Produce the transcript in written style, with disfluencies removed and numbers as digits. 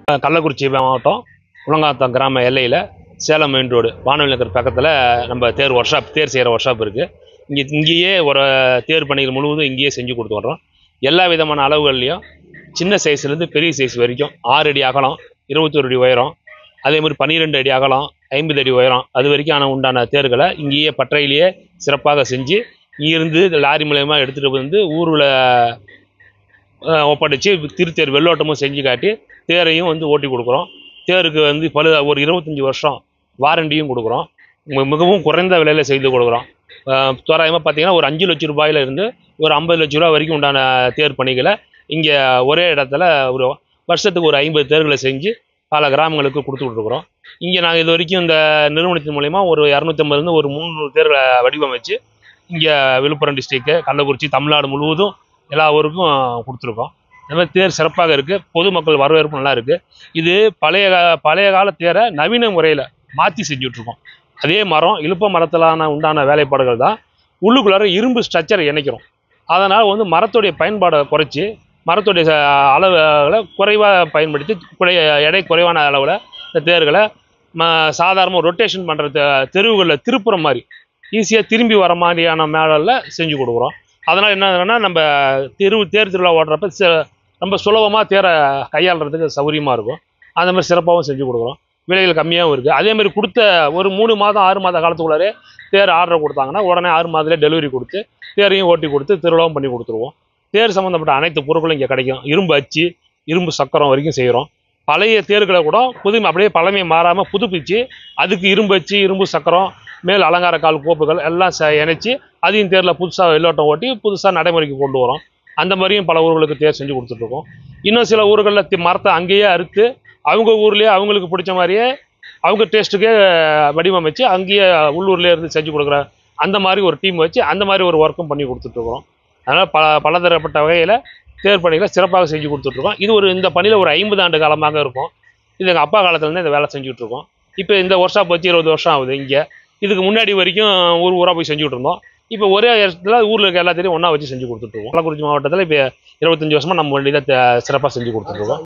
கள்ளக்குறிச்சி மாவட்டம் உலங்காத்தம் கிராம எல்லையில் சேலம் மெயின் ரோடு வானொலி நகர் பக்கத்தில் நம்ம தேர் செய்கிற ஒர்க் ஷாப் இருக்குது. இங்கேயே ஒரு தேர் பணிகள் முழுவதும் இங்கேயே செஞ்சு கொடுத்து வர்றோம். எல்லா விதமான அளவுகள்லையும் சின்ன சைஸ்லேருந்து பெரிய சைஸ் வரைக்கும் 6 அடி அகலம், 21 அடி உயரம், அதே மாதிரி 12 அடி அகலம், 50 அடி உயரம் அது வரைக்கும் உண்டான தேர்களை இங்கேயே பட்டறையிலேயே சிறப்பாக செஞ்சு இங்கிருந்து லாரி மூலயமா எடுத்துகிட்டு வந்து ஊரில் ஒப்படைச்சு திருத்தேர் வெள்ளோட்டமும் செஞ்சு காட்டி தேரையும் வந்து ஓட்டி கொடுக்குறோம். தேருக்கு வந்து ஒரு 25 வருஷம் வாரண்டியும் கொடுக்குறோம். மிகவும் குறைந்த விலையில் செய்து கொடுக்குறோம். தோராயமாக பார்த்தீங்கன்னா ஒரு 5 லட்சம் ரூபாயில இருந்து ஒரு 50 லட்ச ரூபா வரைக்கும் உண்டான தேர் பணிகளை இங்கே ஒரே இடத்துல ஒரு வருஷத்துக்கு ஒரு 50 தேர்களை செஞ்சு பல கிராமங்களுக்கு கொடுத்துட்ருக்குறோம். இங்கே நாங்கள் இது வரைக்கும் இந்த நிறுவனத்தின் மூலயமா ஒரு 250 ஒரு 300 தேர்களை வடிவமைச்சு இங்கே விழுப்புரம் டிஸ்ட்ரிக்ட்டு, கள்ளக்குறிச்சி, தமிழ்நாடு முழுவதும் எல்லா ஊருக்கும் கொடுத்துருக்கோம். இந்த மாதிரி தேர் சிறப்பாக இருக்குது. பொதுமக்கள் வரவேற்பு நல்லா இருக்குது. இது பழைய கால தேரை நவீன முறையில் மாற்றி செஞ்சுட்ருக்கோம். அதே மரம் இலுப்ப மரத்திலான உண்டான வேலைப்பாடுகள் தான் உள்ளுக்குள்ளார இரும்பு ஸ்ட்ரக்சரை இணைக்கிறோம். அதனால் வந்து மரத்துடைய பயன்பாடை குறைச்சி மரத்துடைய அளவுகளை குறைவாக பயன்படுத்தி எடை குறைவான அளவில் இந்த தேர்களை சாதாரணமாக ரொட்டேஷன் பண்ணுற தெருவுகளில் திருப்புற மாதிரி ஈஸியாக திரும்பி வர மாதிரியான மேடலில் செஞ்சு கொடுக்குறோம். அதனால் என்னன்னா நம்ம தேர் திருவிழா ஓடுறப்ப ரொம்ப சுலபமாக தேரை கையாளுறதுக்கு சௌகரியமாக இருக்கும். அந்த மாதிரி சிறப்பாகவும் செஞ்சு கொடுக்குறோம். விலைகள் கம்மியாகவும் இருக்குது. அதேமாதிரி கொடுத்த ஒரு 3 மாதம் 6 மாத காலத்துக்குள்ளாரே தேர் ஆர்டர் கொடுத்தாங்கன்னா உடனே 6 மாதத்துலேயே டெலிவரி கொடுத்து தேரையும் ஓட்டி கொடுத்து திருவிழாவும் பண்ணி கொடுத்துருவோம். தேர் சம்மந்தப்பட்ட அனைத்து பொருட்களும் இங்கே கிடைக்கும். இரும்பு அச்சு, இரும்பு சக்கரம் வரைக்கும் செய்கிறோம். பழைய தேர்களை கூட அப்படியே பழமையை மாறாமல் புதுப்பிச்சு அதுக்கு இரும்பு அச்சு, இரும்பு சக்கரம், மேல் அலங்கார கால் கோப்புகள் எல்லாம் இணைச்சி அதையும் தேரில் புதுசாக வெள்ளோட்டம் ஓட்டி புதுசாக நடைமுறைக்கு கொண்டு வரோம். அந்த மாதிரியும் பல ஊர்களுக்கு தேர் செஞ்சு கொடுத்துட்ருக்கோம். இன்னும் சில ஊர்களில் மரத்தை அங்கேயே அறுத்து அவங்க ஊர்லேயே அவங்களுக்கு பிடிச்ச மாதிரியே அவங்க டேஸ்ட்டுக்கே வடிவமைச்சு அங்கேயே உள்ளூர்லேயே இருந்து செஞ்சு கொடுக்குற அந்த மாதிரி ஒரு டீம் வச்சு அந்த மாதிரி ஒரு ஒர்க்கும் பண்ணி கொடுத்துட்ருக்குறோம். அதனால் பலதரப்பட்ட வகையில் தேர் பணிகளை சிறப்பாக செஞ்சு கொடுத்துட்ருக்கோம். இந்த பணியில் ஒரு 50 ஆண்டு காலமாக இருக்கும். இது எங்கள் அப்பா காலத்துலேருந்து இந்த வேலை செஞ்சுட்ருக்கோம். இப்போ இந்த ஒர்க் ஷாப் வச்சு 20 வருஷம் ஆகுது. இங்கே இதுக்கு முன்னாடி வரைக்கும் ஊராக போய் செஞ்சுட்டு இருந்தோம். இப்போ ஒரே இடத்துல ஊரில் இருக்க எல்லாத்தையும் ஒன்றா வச்சு செஞ்சு கொடுத்துட்ருக்கோம். கள்ளக்குறிச்சி மாவட்டத்தில் இப்போ 25 வருஷமாக நம்ம வண்டி தான் சிறப்பாக செஞ்சு கொடுத்துட்ருக்கோம்.